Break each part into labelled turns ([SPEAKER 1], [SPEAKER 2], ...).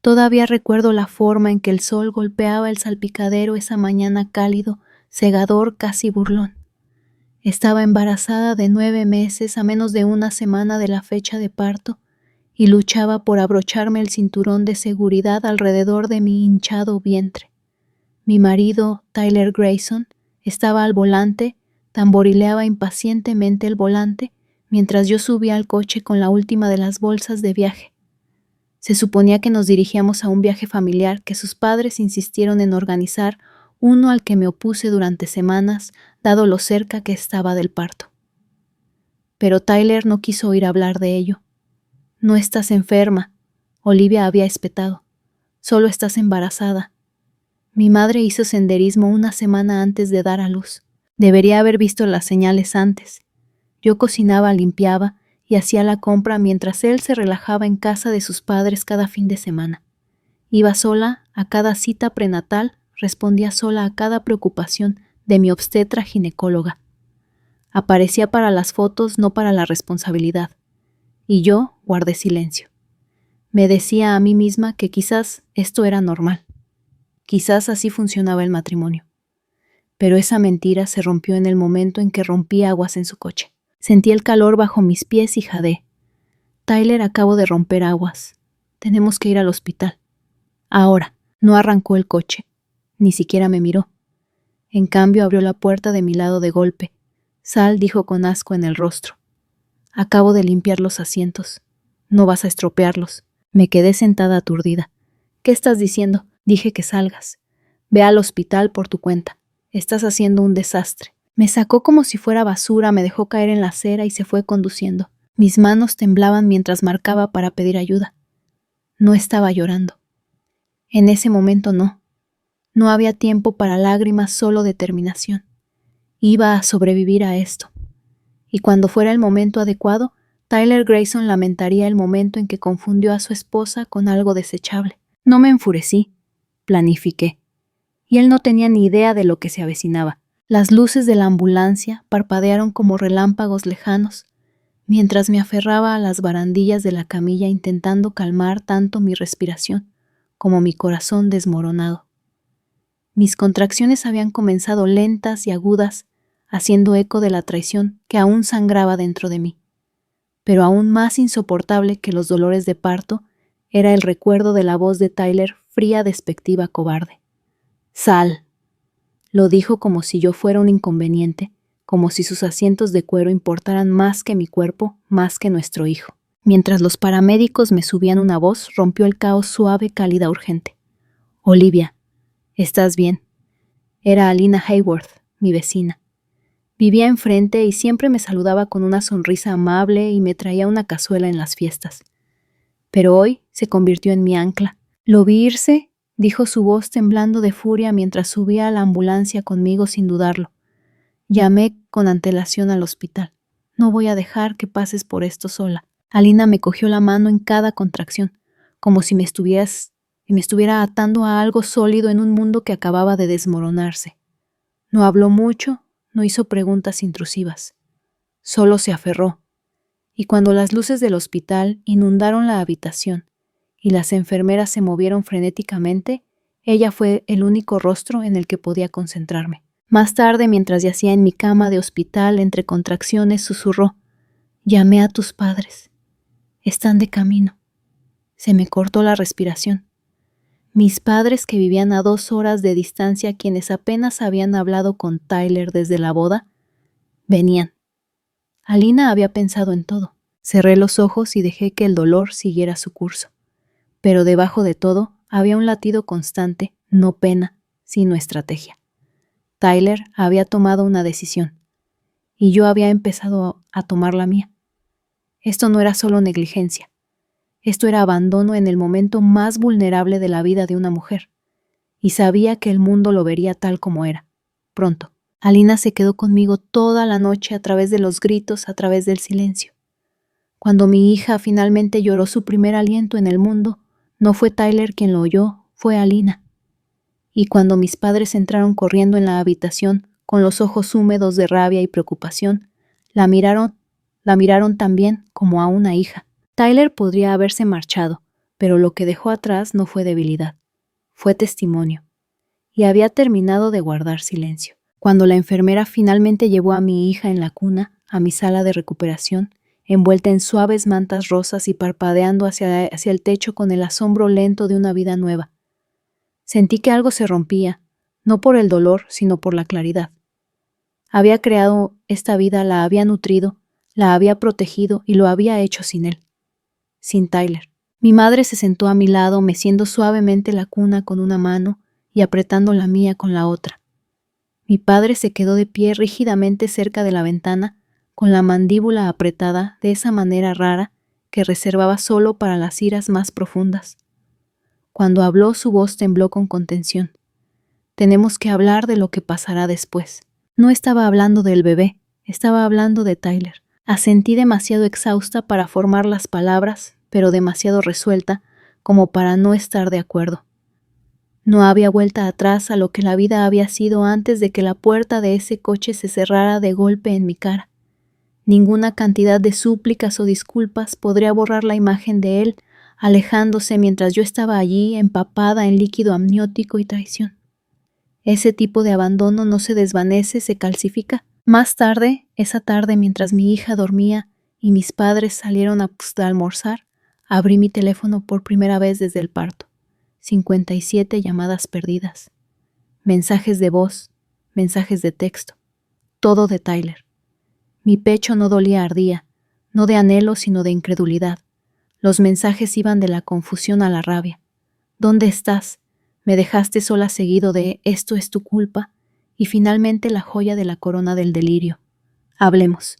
[SPEAKER 1] Todavía recuerdo la forma en que el sol golpeaba el salpicadero esa mañana cálido, cegador, casi burlón. Estaba embarazada de 9 meses a menos de una semana de la fecha de parto y luchaba por abrocharme el cinturón de seguridad alrededor de mi hinchado vientre. Mi marido, Tyler Grayson, estaba al volante, tamborileaba impacientemente el volante mientras yo subía al coche con la última de las bolsas de viaje. Se suponía que nos dirigíamos a un viaje familiar que sus padres insistieron en organizar, uno al que me opuse durante semanas, dado lo cerca que estaba del parto. Pero Tyler no quiso oír hablar de ello. «No estás enferma», Olivia había espetado. «Solo estás embarazada». Mi madre hizo senderismo una semana antes de dar a luz. Debería haber visto las señales antes. Yo cocinaba, limpiaba y hacía la compra mientras él se relajaba en casa de sus padres cada fin de semana. Iba sola a cada cita prenatal, respondía sola a cada preocupación de mi obstetra ginecóloga. Aparecía para las fotos, no para la responsabilidad. Y yo guardé silencio. Me decía a mí misma que quizás esto era normal. Quizás así funcionaba el matrimonio. Pero esa mentira se rompió en el momento en que rompí aguas en su coche. Sentí el calor bajo mis pies y jadeé. «Tyler, acabo de romper aguas. Tenemos que ir al hospital». Ahora. No arrancó el coche. Ni siquiera me miró. En cambio, abrió la puerta de mi lado de golpe. «Sal», dijo con asco en el rostro. «Acabo de limpiar los asientos. No vas a estropearlos». Me quedé sentada aturdida. «¿Qué estás diciendo?» «Dije que salgas. Ve al hospital por tu cuenta. Estás haciendo un desastre». Me sacó como si fuera basura, me dejó caer en la acera y se fue conduciendo. Mis manos temblaban mientras marcaba para pedir ayuda. No estaba llorando. En ese momento no. No había tiempo para lágrimas, solo determinación. Iba a sobrevivir a esto. Y cuando fuera el momento adecuado, Tyler Grayson lamentaría el momento en que confundió a su esposa con algo desechable. No me enfurecí. Planifiqué. Y él no tenía ni idea de lo que se avecinaba. Las luces de la ambulancia parpadearon como relámpagos lejanos, mientras me aferraba a las barandillas de la camilla intentando calmar tanto mi respiración como mi corazón desmoronado. Mis contracciones habían comenzado lentas y agudas, haciendo eco de la traición que aún sangraba dentro de mí. Pero aún más insoportable que los dolores de parto era el recuerdo de la voz de Tyler, fría, despectiva, cobarde. «Sal», lo dijo como si yo fuera un inconveniente, como si sus asientos de cuero importaran más que mi cuerpo, más que nuestro hijo. Mientras los paramédicos me subían una voz, rompió el caos suave, cálida, urgente. «Olivia, ¿estás bien?» Era Alina Hayworth, mi vecina. Vivía enfrente y siempre me saludaba con una sonrisa amable y me traía una cazuela en las fiestas. Pero hoy se convirtió en mi ancla. Lo vi irse, dijo su voz temblando de furia mientras subía a la ambulancia conmigo sin dudarlo. Llamé con antelación al hospital. «No voy a dejar que pases por esto sola». Alina me cogió la mano en cada contracción, como si me estuviera atando a algo sólido en un mundo que acababa de desmoronarse. No habló mucho, no hizo preguntas intrusivas. Solo se aferró. Y cuando las luces del hospital inundaron la habitación y las enfermeras se movieron frenéticamente, ella fue el único rostro en el que podía concentrarme. Más tarde, mientras yacía en mi cama de hospital entre contracciones, susurró: «Llamé a tus padres. Están de camino». Se me cortó la respiración. Mis padres, que vivían a 2 horas de distancia, quienes apenas habían hablado con Tyler desde la boda, venían. Alina había pensado en todo. Cerré los ojos y dejé que el dolor siguiera su curso. Pero debajo de todo había un latido constante, no pena, sino estrategia. Tyler había tomado una decisión, y yo había empezado a tomar la mía. Esto no era solo negligencia. Esto era abandono en el momento más vulnerable de la vida de una mujer, y sabía que el mundo lo vería tal como era, pronto. Alina se quedó conmigo toda la noche a través de los gritos, a través del silencio. Cuando mi hija finalmente lloró su primer aliento en el mundo, no fue Tyler quien lo oyó, fue Alina. Y cuando mis padres entraron corriendo en la habitación, con los ojos húmedos de rabia y preocupación, la miraron también como a una hija. Tyler podría haberse marchado, pero lo que dejó atrás no fue debilidad, fue testimonio, y había terminado de guardar silencio. Cuando la enfermera finalmente llevó a mi hija en la cuna a mi sala de recuperación, envuelta en suaves mantas rosas y parpadeando hacia el techo con el asombro lento de una vida nueva, sentí que algo se rompía, no por el dolor, sino por la claridad. Había creado esta vida, la había nutrido, la había protegido y lo había hecho sin él, sin Tyler. Mi madre se sentó a mi lado, meciendo suavemente la cuna con una mano y apretando la mía con la otra. Mi padre se quedó de pie rígidamente cerca de la ventana, con la mandíbula apretada de esa manera rara que reservaba solo para las iras más profundas. Cuando habló, su voz tembló con contención. Tenemos que hablar de lo que pasará después. No estaba hablando del bebé, estaba hablando de Tyler. Asentí demasiado exhausta para formar las palabras, pero demasiado resuelta como para no estar de acuerdo. No había vuelta atrás a lo que la vida había sido antes de que la puerta de ese coche se cerrara de golpe en mi cara. Ninguna cantidad de súplicas o disculpas podría borrar la imagen de él, alejándose mientras yo estaba allí empapada en líquido amniótico y traición. Ese tipo de abandono no se desvanece, se calcifica. Más tarde, esa tarde mientras mi hija dormía y mis padres salieron a almorzar, abrí mi teléfono por primera vez desde el parto. 57 llamadas perdidas. Mensajes de voz, mensajes de texto. Todo de Tyler. Mi pecho no dolía, ardía, no de anhelo sino de incredulidad. Los mensajes iban de la confusión a la rabia. ¿Dónde estás? Me dejaste sola, seguido de «esto es tu culpa» y finalmente la joya de la corona del delirio. Hablemos.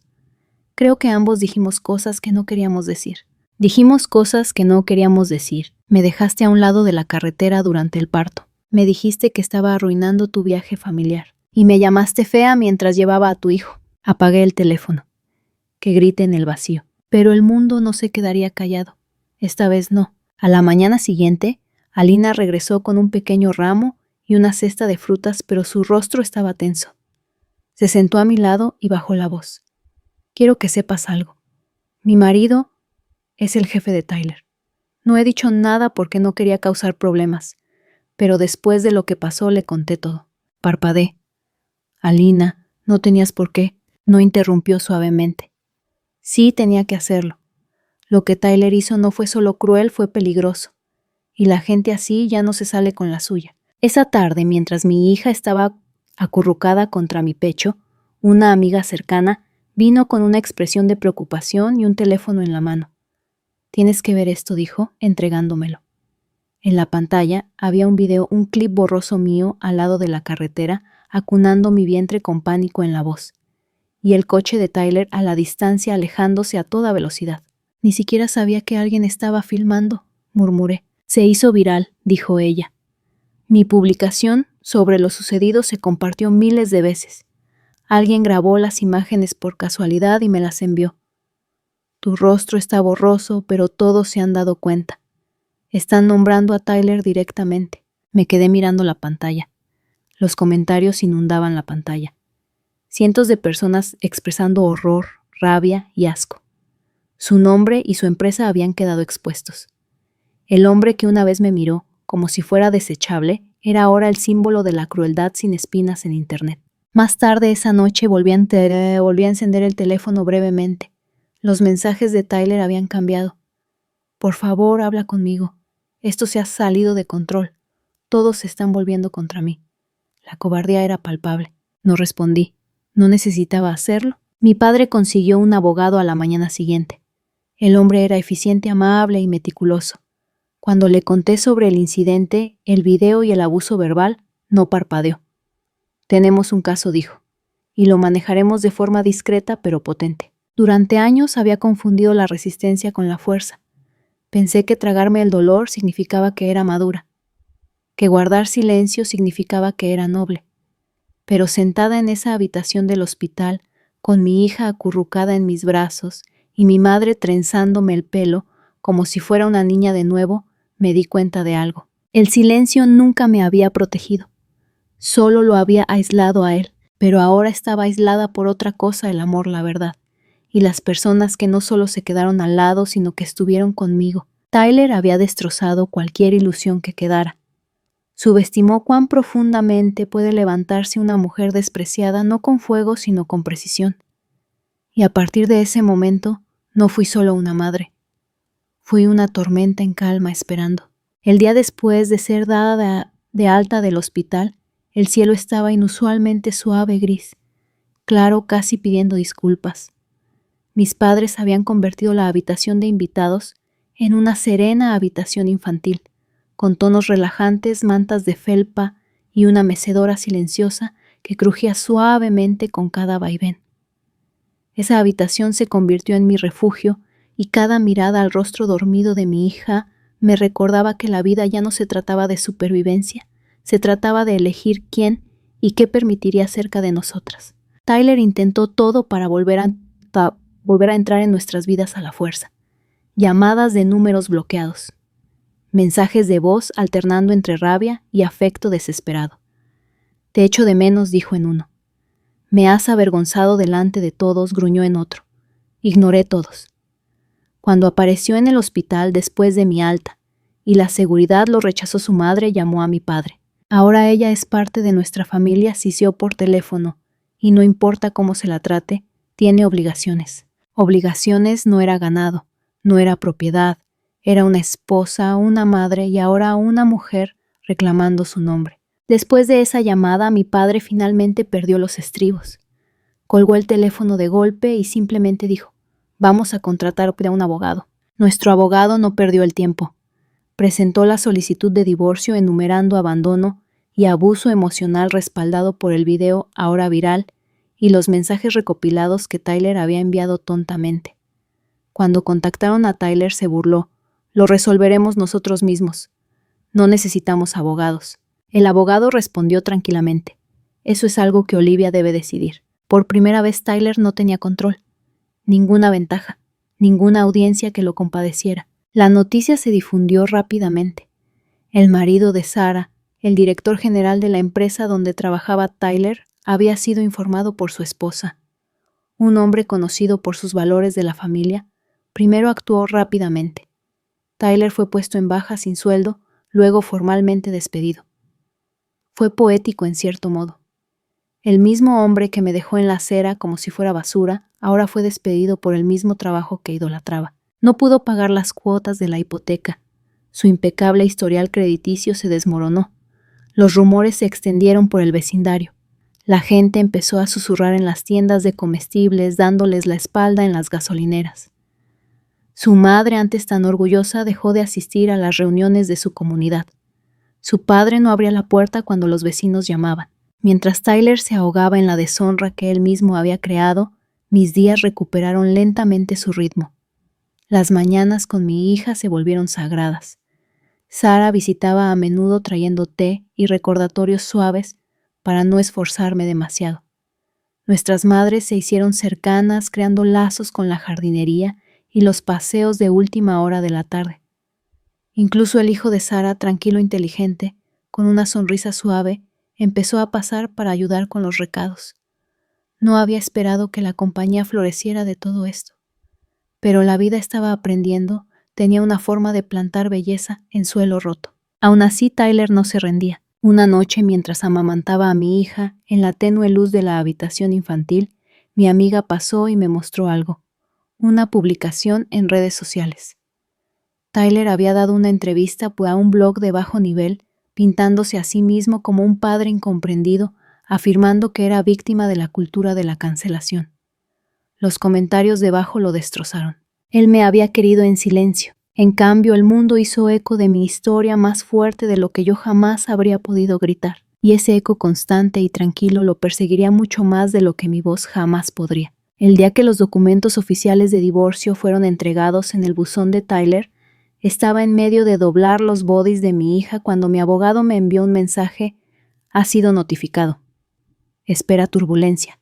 [SPEAKER 1] Creo que ambos dijimos cosas que no queríamos decir. Dijimos cosas que no queríamos decir. Me dejaste a un lado de la carretera durante el parto. Me dijiste que estaba arruinando tu viaje familiar. Y me llamaste fea mientras llevaba a tu hijo. Apagué el teléfono. Que grite en el vacío. Pero el mundo no se quedaría callado. Esta vez no. A la mañana siguiente, Alina regresó con un pequeño ramo y una cesta de frutas, pero su rostro estaba tenso. Se sentó a mi lado y bajó la voz. Quiero que sepas algo. Mi marido es el jefe de Tyler. No he dicho nada porque no quería causar problemas, pero después de lo que pasó le conté todo. Parpadeé. Alina, no tenías por qué, no interrumpió suavemente. Sí tenía que hacerlo. Lo que Tyler hizo no fue solo cruel, fue peligroso. Y la gente así ya no se sale con la suya. Esa tarde, mientras mi hija estaba acurrucada contra mi pecho, una amiga cercana vino con una expresión de preocupación y un teléfono en la mano. Tienes que ver esto, dijo, entregándomelo. En la pantalla había un video, un clip borroso mío al lado de la carretera, acunando mi vientre con pánico en la voz, y el coche de Tyler a la distancia alejándose a toda velocidad. Ni siquiera sabía que alguien estaba filmando, murmuré. Se hizo viral, dijo ella. Mi publicación sobre lo sucedido se compartió miles de veces. Alguien grabó las imágenes por casualidad y me las envió. Tu rostro está borroso, pero todos se han dado cuenta. Están nombrando a Tyler directamente. Me quedé mirando la pantalla. Los comentarios inundaban la pantalla. Cientos de personas expresando horror, rabia y asco. Su nombre y su empresa habían quedado expuestos. El hombre que una vez me miró, como si fuera desechable, era ahora el símbolo de la crueldad sin espinas en Internet. Más tarde esa noche volví a encender el teléfono brevemente. Los mensajes de Tyler habían cambiado. Por favor, habla conmigo. Esto se ha salido de control. Todos se están volviendo contra mí. La cobardía era palpable. No respondí. No necesitaba hacerlo. Mi padre consiguió un abogado a la mañana siguiente. El hombre era eficiente, amable y meticuloso. Cuando le conté sobre el incidente, el video y el abuso verbal, no parpadeó. Tenemos un caso, dijo, y lo manejaremos de forma discreta pero potente. Durante años había confundido la resistencia con la fuerza. Pensé que tragarme el dolor significaba que era madura, que guardar silencio significaba que era noble. Pero sentada en esa habitación del hospital, con mi hija acurrucada en mis brazos y mi madre trenzándome el pelo como si fuera una niña de nuevo, me di cuenta de algo. El silencio nunca me había protegido. Solo lo había aislado a él, pero ahora estaba aislada por otra cosa, el amor, la verdad, y las personas que no solo se quedaron al lado, sino que estuvieron conmigo. Tyler había destrozado cualquier ilusión que quedara. Subestimó cuán profundamente puede levantarse una mujer despreciada no con fuego sino con precisión. Y a partir de ese momento no fui solo una madre. Fui una tormenta en calma esperando. El día después de ser dada de alta del hospital, el cielo estaba inusualmente suave gris, claro casi pidiendo disculpas. Mis padres habían convertido la habitación de invitados en una serena habitación infantil, con tonos relajantes, mantas de felpa y una mecedora silenciosa que crujía suavemente con cada vaivén. Esa habitación se convirtió en mi refugio y cada mirada al rostro dormido de mi hija me recordaba que la vida ya no se trataba de supervivencia, se trataba de elegir quién y qué permitiría cerca de nosotras. Tyler intentó todo para volver a entrar en nuestras vidas a la fuerza. Llamadas de números bloqueados. Mensajes de voz alternando entre rabia y afecto desesperado. Te echo de menos, dijo en uno. Me has avergonzado delante de todos, gruñó en otro. Ignoré todos. Cuando apareció en el hospital después de mi alta, y la seguridad lo rechazó su madre, llamó a mi padre. Ahora ella es parte de nuestra familia, sisió por teléfono, y no importa cómo se la trate, tiene obligaciones. Obligaciones no era ganado, no era propiedad, era una esposa, una madre y ahora una mujer reclamando su nombre. Después de esa llamada, mi padre finalmente perdió los estribos. Colgó el teléfono de golpe y simplemente dijo, vamos a contratar a un abogado. Nuestro abogado no perdió el tiempo. Presentó la solicitud de divorcio enumerando abandono y abuso emocional respaldado por el video ahora viral y los mensajes recopilados que Tyler había enviado tontamente. Cuando contactaron a Tyler se burló. Lo resolveremos nosotros mismos. No necesitamos abogados. El abogado respondió tranquilamente. Eso es algo que Olivia debe decidir. Por primera vez Tyler no tenía control. Ninguna ventaja, ninguna audiencia que lo compadeciera. La noticia se difundió rápidamente. El marido de Sarah, el director general de la empresa donde trabajaba Tyler, había sido informado por su esposa. Un hombre conocido por sus valores de la familia, primero actuó rápidamente. Tyler fue puesto en baja sin sueldo, luego formalmente despedido. Fue poético en cierto modo. El mismo hombre que me dejó en la acera como si fuera basura, ahora fue despedido por el mismo trabajo que idolatraba. No pudo pagar las cuotas de la hipoteca. Su impecable historial crediticio se desmoronó. Los rumores se extendieron por el vecindario. La gente empezó a susurrar en las tiendas de comestibles, dándoles la espalda en las gasolineras. Su madre, antes tan orgullosa, dejó de asistir a las reuniones de su comunidad. Su padre no abría la puerta cuando los vecinos llamaban. Mientras Tyler se ahogaba en la deshonra que él mismo había creado, mis días recuperaron lentamente su ritmo. Las mañanas con mi hija se volvieron sagradas. Sarah visitaba a menudo trayendo té y recordatorios suaves para no esforzarme demasiado. Nuestras madres se hicieron cercanas creando lazos con la jardinería y los paseos de última hora de la tarde. Incluso el hijo de Sarah, tranquilo e inteligente, con una sonrisa suave, empezó a pasar para ayudar con los recados. No había esperado que la compañía floreciera de todo esto. Pero la vida estaba aprendiendo, tenía una forma de plantar belleza en suelo roto. Aún así, Tyler no se rendía. Una noche, mientras amamantaba a mi hija, en la tenue luz de la habitación infantil, mi amiga pasó y me mostró algo. Una publicación en redes sociales. Tyler había dado una entrevista a un blog de bajo nivel, pintándose a sí mismo como un padre incomprendido, afirmando que era víctima de la cultura de la cancelación. Los comentarios debajo lo destrozaron. Él me había querido en silencio. En cambio, el mundo hizo eco de mi historia más fuerte de lo que yo jamás habría podido gritar, y ese eco constante y tranquilo lo perseguiría mucho más de lo que mi voz jamás podría. El día que los documentos oficiales de divorcio fueron entregados en el buzón de Tyler, estaba en medio de doblar los bodys de mi hija cuando mi abogado me envió un mensaje: ha sido notificado. Espera turbulencia.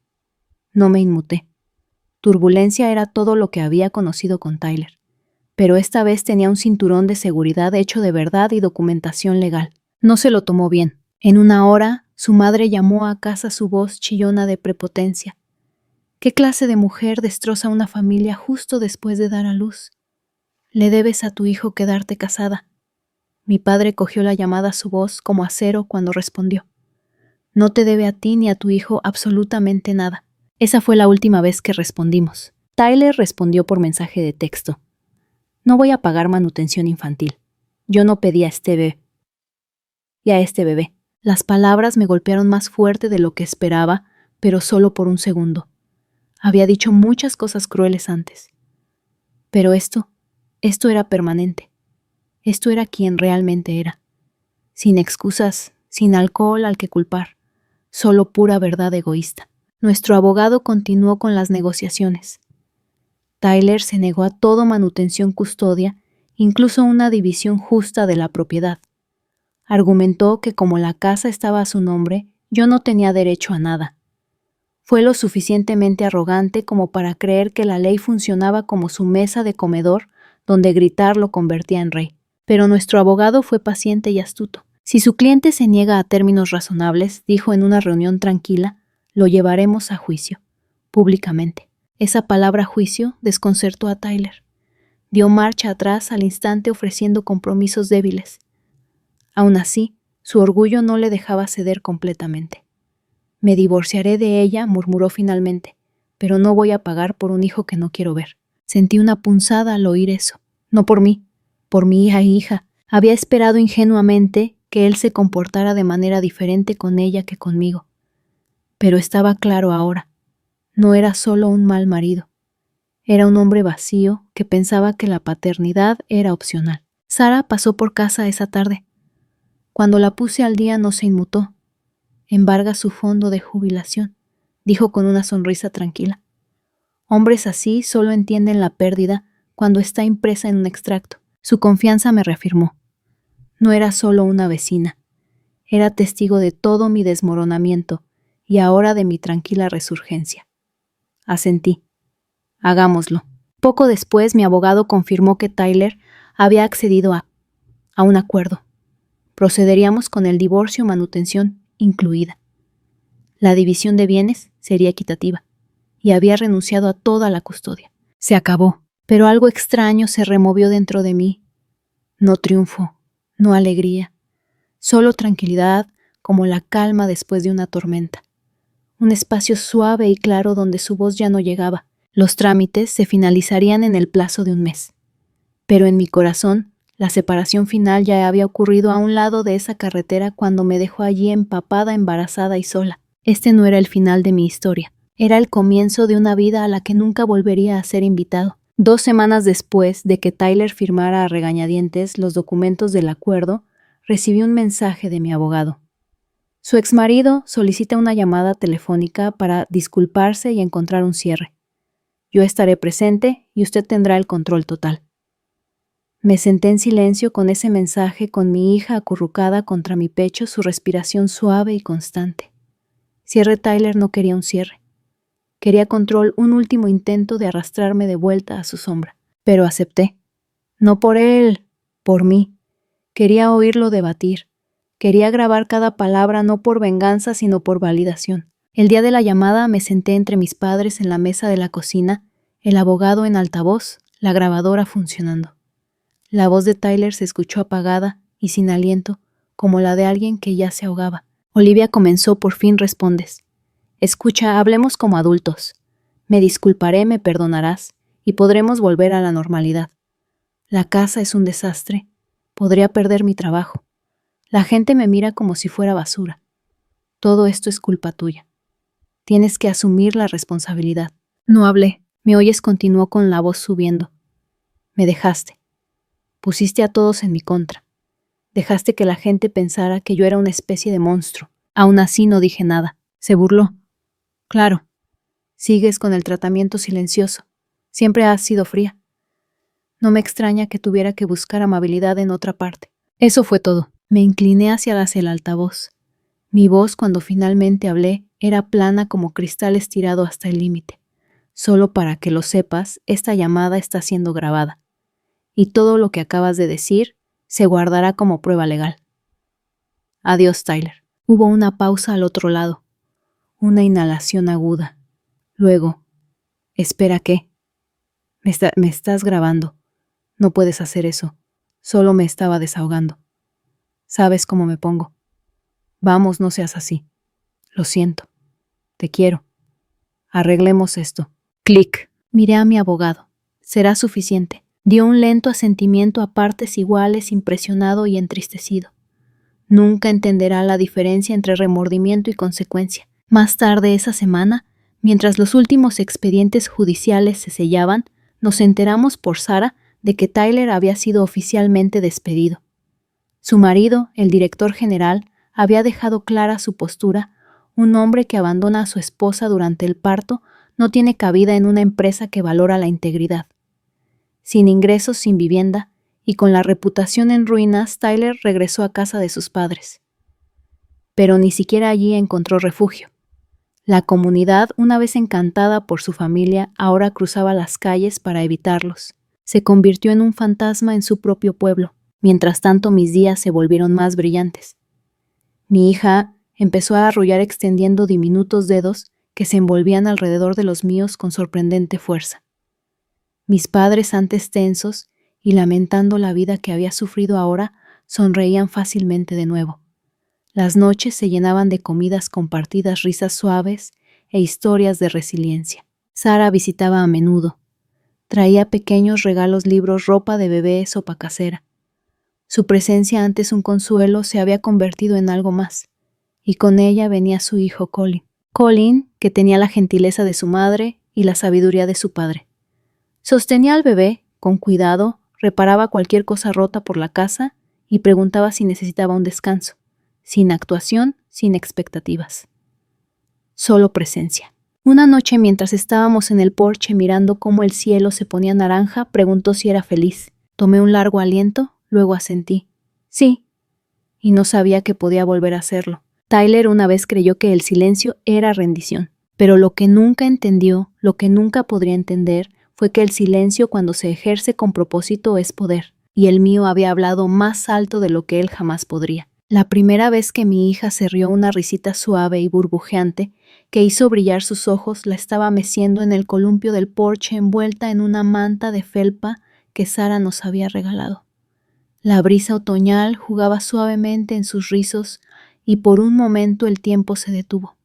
[SPEAKER 1] No me inmuté. Turbulencia era todo lo que había conocido con Tyler, pero esta vez tenía un cinturón de seguridad hecho de verdad y documentación legal. No se lo tomó bien. En una hora, su madre llamó a casa su voz chillona de prepotencia. ¿Qué clase de mujer destroza una familia justo después de dar a luz? Le debes a tu hijo quedarte casada. Mi padre cogió la llamada a su voz como acero cuando respondió. No te debe a ti ni a tu hijo absolutamente nada. Esa fue la última vez que respondimos. Tyler respondió por mensaje de texto. No voy a pagar manutención infantil. Yo no pedí a este bebé. Y a este bebé. Las palabras me golpearon más fuerte de lo que esperaba, pero solo por un segundo. Había dicho muchas cosas crueles antes. Pero esto era permanente. Esto era quien realmente era. Sin excusas, sin alcohol al que culpar. Solo pura verdad egoísta. Nuestro abogado continuó con las negociaciones. Tyler se negó a toda manutención custodia, incluso una división justa de la propiedad. Argumentó que como la casa estaba a su nombre, yo no tenía derecho a nada. Fue lo suficientemente arrogante como para creer que la ley funcionaba como su mesa de comedor, donde gritar lo convertía en rey. Pero nuestro abogado fue paciente y astuto. Si su cliente se niega a términos razonables, dijo en una reunión tranquila, lo llevaremos a juicio, públicamente. Esa palabra juicio desconcertó a Tyler. Dio marcha atrás al instante ofreciendo compromisos débiles. Aún así, su orgullo no le dejaba ceder completamente. Me divorciaré de ella, murmuró finalmente, pero no voy a pagar por un hijo que no quiero ver. Sentí una punzada al oír eso. No por mí, por mi hija e hija. Había esperado ingenuamente que él se comportara de manera diferente con ella que conmigo. Pero estaba claro ahora. No era solo un mal marido. Era un hombre vacío que pensaba que la paternidad era opcional. Sara pasó por casa esa tarde. Cuando la puse al día no se inmutó. Embarga su fondo de jubilación, dijo con una sonrisa tranquila. Hombres así solo entienden la pérdida cuando está impresa en un extracto. Su confianza me reafirmó. No era solo una vecina. Era testigo de todo mi desmoronamiento y ahora de mi tranquila resurgencia. Asentí. Hagámoslo. Poco después mi abogado confirmó que Tyler había accedido a un acuerdo. Procederíamos con el divorcio manutención incluida. La división de bienes sería equitativa, y había renunciado a toda la custodia. Se acabó, pero algo extraño se removió dentro de mí. No triunfo, no alegría, solo tranquilidad como la calma después de una tormenta. Un espacio suave y claro donde su voz ya no llegaba. Los trámites se finalizarían en el plazo de un mes. Pero en mi corazón, la separación final ya había ocurrido a un lado de esa carretera cuando me dejó allí empapada, embarazada y sola. Este no era el final de mi historia. Era el comienzo de una vida a la que nunca volvería a ser invitado. 2 semanas después de que Tyler firmara a regañadientes los documentos del acuerdo, recibí un mensaje de mi abogado. Su exmarido solicita una llamada telefónica para disculparse y encontrar un cierre. Yo estaré presente y usted tendrá el control total. Me senté en silencio con ese mensaje, con mi hija acurrucada contra mi pecho, su respiración suave y constante. Cierre Tyler no quería un cierre. Quería control, un último intento de arrastrarme de vuelta a su sombra. Pero acepté. No por él, por mí. Quería oírlo debatir. Quería grabar cada palabra no por venganza, sino por validación. El día de la llamada me senté entre mis padres en la mesa de la cocina, el abogado en altavoz, la grabadora funcionando. La voz de Tyler se escuchó apagada y sin aliento, como la de alguien que ya se ahogaba. Olivia comenzó, por fin respondes. Escucha, hablemos como adultos. Me disculparé, me perdonarás, y podremos volver a la normalidad. La casa es un desastre. Podría perder mi trabajo. La gente me mira como si fuera basura. Todo esto es culpa tuya. Tienes que asumir la responsabilidad. No hablé. ¿Me oyes? Continuó con la voz subiendo. Me dejaste. Pusiste a todos en mi contra. Dejaste que la gente pensara que yo era una especie de monstruo. Aún así no dije nada. Se burló. Claro. Sigues con el tratamiento silencioso. Siempre has sido fría. No me extraña que tuviera que buscar amabilidad en otra parte. Eso fue todo. Me incliné hacia el altavoz. Mi voz, cuando finalmente hablé, era plana como cristal estirado hasta el límite. Solo para que lo sepas, esta llamada está siendo grabada. Y todo lo que acabas de decir se guardará como prueba legal. Adiós, Tyler. Hubo una pausa al otro lado. Una inhalación aguda. Luego, espera, ¿qué? Me estás grabando. No puedes hacer eso. Solo me estaba desahogando. Sabes cómo me pongo. Vamos, no seas así. Lo siento. Te quiero. Arreglemos esto. Clic. Miré a mi abogado. Será suficiente. Dio un lento asentimiento a partes iguales, impresionado y entristecido. Nunca entenderá la diferencia entre remordimiento y consecuencia. Más tarde esa semana, mientras los últimos expedientes judiciales se sellaban, nos enteramos por Sara de que Tyler había sido oficialmente despedido. Su marido, el director general, había dejado clara su postura: un hombre que abandona a su esposa durante el parto no tiene cabida en una empresa que valora la integridad. Sin ingresos, sin vivienda, y con la reputación en ruinas, Tyler regresó a casa de sus padres. Pero ni siquiera allí encontró refugio. La comunidad, una vez encantada por su familia, ahora cruzaba las calles para evitarlos. Se convirtió en un fantasma en su propio pueblo. Mientras tanto, mis días se volvieron más brillantes. Mi hija empezó a arrullar extendiendo diminutos dedos que se envolvían alrededor de los míos con sorprendente fuerza. Mis padres, antes tensos y lamentando la vida que había sufrido ahora, sonreían fácilmente de nuevo. Las noches se llenaban de comidas compartidas, risas suaves e historias de resiliencia. Sara visitaba a menudo. Traía pequeños regalos, libros, ropa de bebé, sopa casera. Su presencia, antes un consuelo, se había convertido en algo más, y con ella venía su hijo Colin. Colin, que tenía la gentileza de su madre y la sabiduría de su padre. Sostenía al bebé con cuidado, reparaba cualquier cosa rota por la casa y preguntaba si necesitaba un descanso, sin actuación, sin expectativas. Solo presencia. Una noche, mientras estábamos en el porche mirando cómo el cielo se ponía naranja, preguntó si era feliz. Tomé un largo aliento, luego asentí. Sí, y no sabía que podía volver a hacerlo. Tyler una vez creyó que el silencio era rendición, pero lo que nunca entendió, lo que nunca podría entender, fue que el silencio, cuando se ejerce con propósito, es poder, y el mío había hablado más alto de lo que él jamás podría. La primera vez que mi hija se rió una risita suave y burbujeante, que hizo brillar sus ojos, la estaba meciendo en el columpio del porche envuelta en una manta de felpa que Sara nos había regalado. La brisa otoñal jugaba suavemente en sus rizos y por un momento el tiempo se detuvo.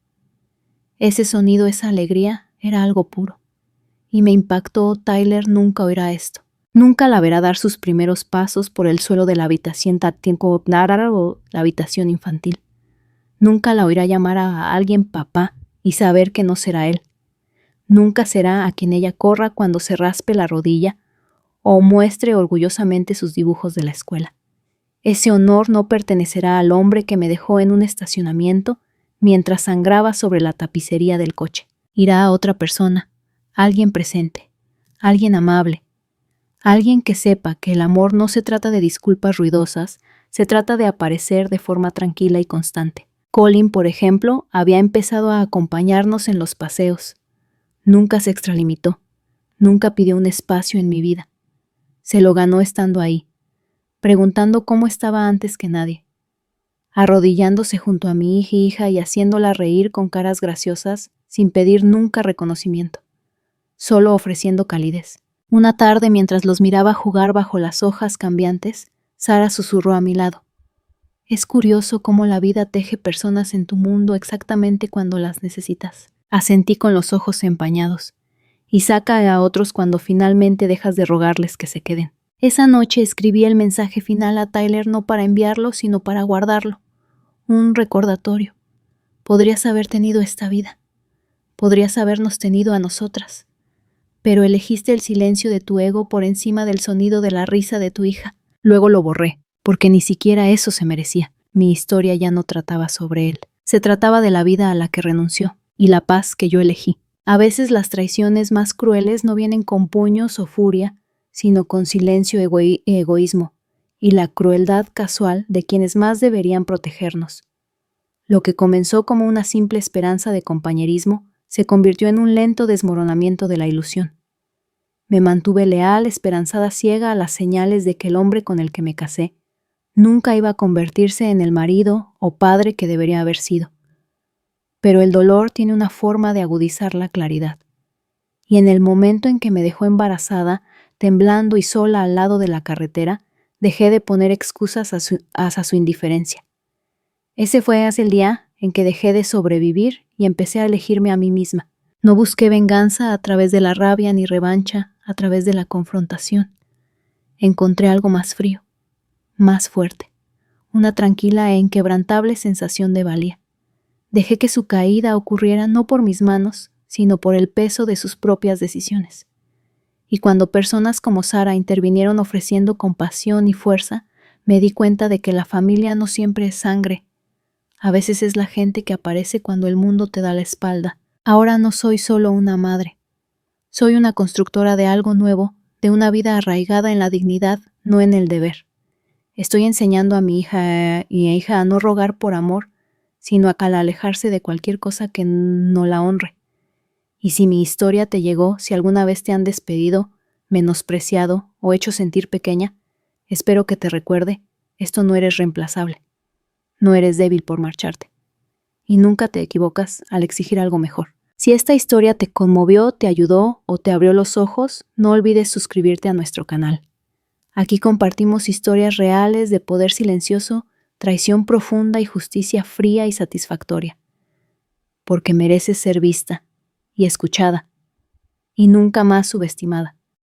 [SPEAKER 1] Ese sonido, esa alegría, era algo puro. Y me impactó: Tyler nunca oirá esto. Nunca la verá dar sus primeros pasos por el suelo de la habitación o la habitación infantil. Nunca la oirá llamar a alguien papá y saber que no será él. Nunca será a quien ella corra cuando se raspe la rodilla o muestre orgullosamente sus dibujos de la escuela. Ese honor no pertenecerá al hombre que me dejó en un estacionamiento mientras sangraba sobre la tapicería del coche. Irá a otra persona, alguien presente, alguien amable, alguien que sepa que el amor no se trata de disculpas ruidosas, se trata de aparecer de forma tranquila y constante. Colin, por ejemplo, había empezado a acompañarnos en los paseos. Nunca se extralimitó, nunca pidió un espacio en mi vida. Se lo ganó estando ahí, preguntando cómo estaba antes que nadie, arrodillándose junto a mi hija y haciéndola reír con caras graciosas sin pedir nunca reconocimiento, solo ofreciendo calidez. Una tarde, mientras los miraba jugar bajo las hojas cambiantes, Sara susurró a mi lado: «Es curioso cómo la vida teje personas en tu mundo exactamente cuando las necesitas». Asentí con los ojos empañados. «Y saca a otros cuando finalmente dejas de rogarles que se queden». Esa noche escribí el mensaje final a Tyler, no para enviarlo, sino para guardarlo. Un recordatorio. Podrías haber tenido esta vida. Podrías habernos tenido a nosotras. Pero elegiste el silencio de tu ego por encima del sonido de la risa de tu hija. Luego lo borré, porque ni siquiera eso se merecía. Mi historia ya no trataba sobre él. Se trataba de la vida a la que renunció y la paz que yo elegí. A veces las traiciones más crueles no vienen con puños o furia, sino con silencio y egoísmo, y la crueldad casual de quienes más deberían protegernos. Lo que comenzó como una simple esperanza de compañerismo se convirtió en un lento desmoronamiento de la ilusión. Me mantuve leal, esperanzada, ciega a las señales de que el hombre con el que me casé nunca iba a convertirse en el marido o padre que debería haber sido. Pero el dolor tiene una forma de agudizar la claridad. Y en el momento en que me dejó embarazada, temblando y sola al lado de la carretera, dejé de poner excusas hacia su indiferencia. Ese fue el día en que dejé de sobrevivir y empecé a elegirme a mí misma. No busqué venganza a través de la rabia ni revancha a través de la confrontación. Encontré algo más frío, más fuerte, una tranquila e inquebrantable sensación de valía. Dejé que su caída ocurriera no por mis manos, sino por el peso de sus propias decisiones. Y cuando personas como Sara intervinieron ofreciendo compasión y fuerza, me di cuenta de que la familia no siempre es sangre. A veces es la gente que aparece cuando el mundo te da la espalda. Ahora no soy solo una madre. Soy una constructora de algo nuevo, de una vida arraigada en la dignidad, no en el deber. Estoy enseñando a mi hija a no rogar por amor, sino a alejarse de cualquier cosa que no la honre. Y si mi historia te llegó, si alguna vez te han despedido, menospreciado o hecho sentir pequeña, espero que te recuerde, esto no eres reemplazable. No eres débil por marcharte. Y nunca te equivocas al exigir algo mejor. Si esta historia te conmovió, te ayudó o te abrió los ojos, no olvides suscribirte a nuestro canal. Aquí compartimos historias reales de poder silencioso, traición profunda y justicia fría y satisfactoria. Porque mereces ser vista y escuchada, y nunca más subestimada.